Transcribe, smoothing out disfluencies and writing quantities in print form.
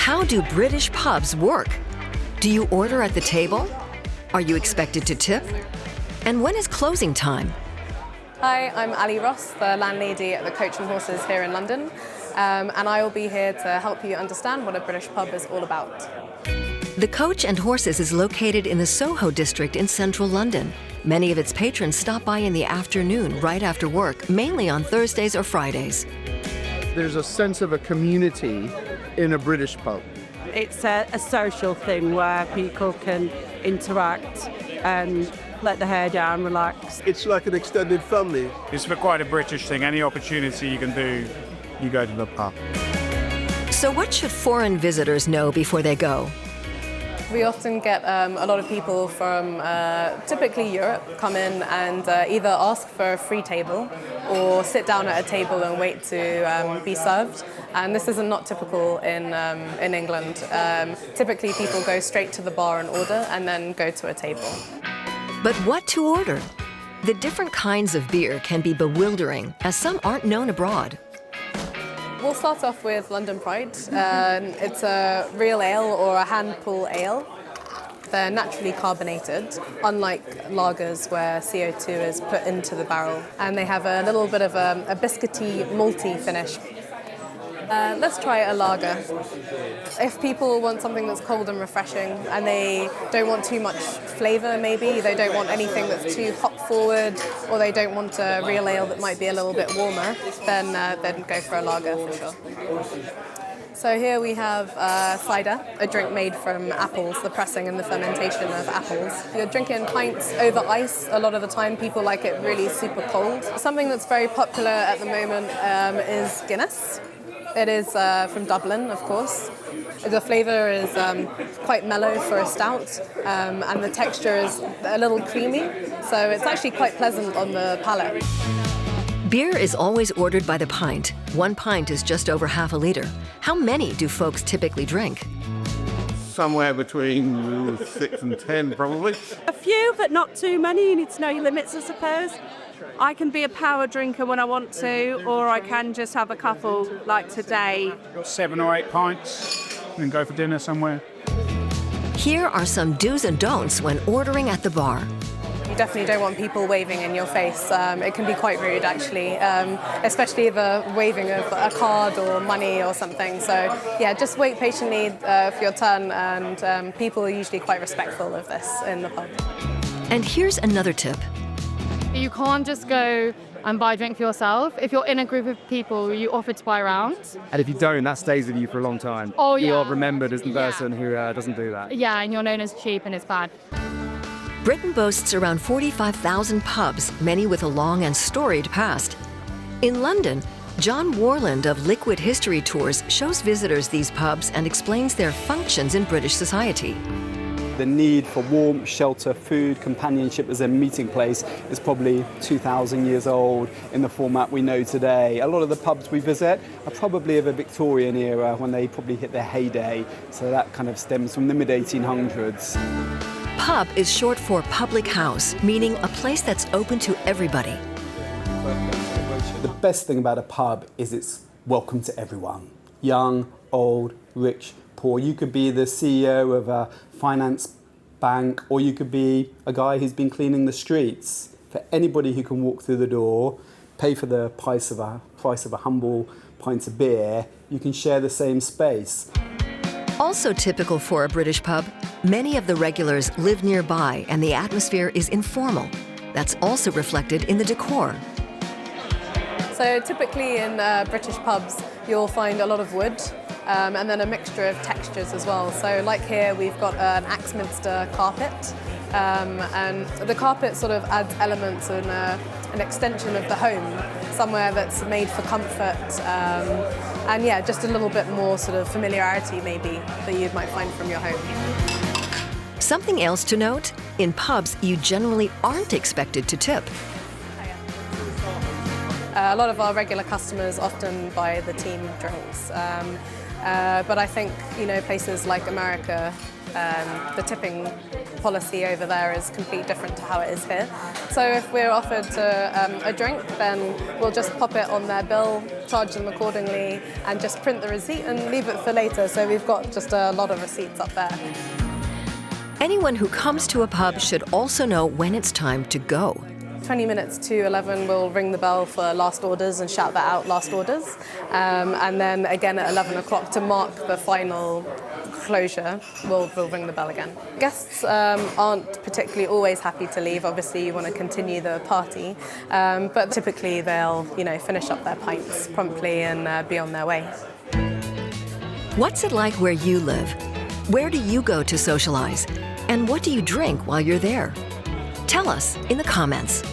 How do British pubs work? Do you order at the table? Are you expected to tip? And when is closing time? Hi, I'm Ali Ross, the landlady at the Coach and Horses here in London, and I will be here to help you understand what a British pub is all about. The Coach and Horses is located in the Soho district in central London. Many of its patrons stop by in the afternoon right after work, mainly on Thursdays or Fridays. There's a sense of a community in a British pub. It's a social thing where people can interact and let the hair down, relax. It's like an extended family. It's quite a British thing. Any opportunity you can do, you go to the pub. So what should foreign visitors know before they go? We often get a lot of people from typically Europe come in and either ask for a free table or sit down at a table and wait to be served. And this is not typical in England. Typically people go straight to the bar and order and then go to a table. But what to order? The different kinds of beer can be bewildering, as some aren't known abroad. We'll start off with London Pride. It's a real ale or a hand pull ale. They're naturally carbonated, unlike lagers where CO2 is put into the barrel. And they have a little bit of a biscuity, malty finish. Let's try a lager. If people want something that's cold and refreshing and they don't want too much flavour maybe, they don't want anything that's too hop forward, or they don't want a real ale that might be a little bit warmer, then go for a lager for sure. So here we have cider, a drink made from apples, the pressing and the fermentation of apples. You're drinking pints over ice. A lot of the time people like it really super cold. Something that's very popular at the moment is Guinness. It is from Dublin, of course. The flavour is quite mellow for a stout, and the texture is a little creamy, so it's actually quite pleasant on the palate. Beer is always ordered by the pint. 1 pint is just over half a litre. How many do folks typically drink? Somewhere between 6 and 10, probably. A few, but not too many. You need to know your limits, I suppose. I can be a power drinker when I want to, or I can just have a couple like today. 7 or 8 pints and then go for dinner somewhere. Here are some do's and don'ts when ordering at the bar. You definitely don't want people waving in your face. It can be quite rude, actually, especially the waving of a card or money or something. So, yeah, just wait patiently for your turn, and people are usually quite respectful of this in the pub. And here's another tip. You can't just go and buy a drink for yourself. If you're in a group of people, you offer to buy around. And if you don't, that stays with you for a long time. Oh, yeah. You are remembered as the person who doesn't do that. Yeah, and you're known as cheap and it's bad. Britain boasts around 45,000 pubs, many with a long and storied past. In London, John Warland of Liquid History Tours shows visitors these pubs and explains their functions in British society. The need for warmth, shelter, food, companionship as a meeting place is probably 2,000 years old in the format we know today. A lot of the pubs we visit are probably of a Victorian era when they probably hit their heyday, so that kind of stems from the mid-1800s. Pub is short for public house, meaning a place that's open to everybody. The best thing about a pub is it's welcome to everyone. Young, old, rich, poor. You could be the CEO of a finance bank, or you could be a guy who's been cleaning the streets. For anybody who can walk through the door, pay for the price of a humble pint of beer, you can share the same space. Also typical for a British pub, many of the regulars live nearby and the atmosphere is informal. That's also reflected in the decor. So typically in British pubs, you'll find a lot of wood, and then a mixture of textures as well. So like here, we've got an Axminster carpet, and the carpet sort of adds elements and an extension of the home, somewhere that's made for comfort, and yeah, just a little bit more sort of familiarity maybe that you might find from your home. Something else to note, in pubs you generally aren't expected to tip. A lot of our regular customers often buy the team drinks, but I think, you know, places like America, the tipping policy over there is completely different to how it is here. So if we're offered a drink, then we'll just pop it on their bill, charge them accordingly, and just print the receipt and leave it for later. So we've got just a lot of receipts up there. Anyone who comes to a pub should also know when it's time to go. 20 minutes to 11, we'll ring the bell for last orders and shout that out, last orders. And then again at 11 o'clock to mark the final closure, we'll ring the bell again. Guests aren't particularly always happy to leave. Obviously, you want to continue the party, but typically they'll, finish up their pints promptly and be on their way. What's it like where you live? Where do you go to socialize? And what do you drink while you're there? Tell us in the comments.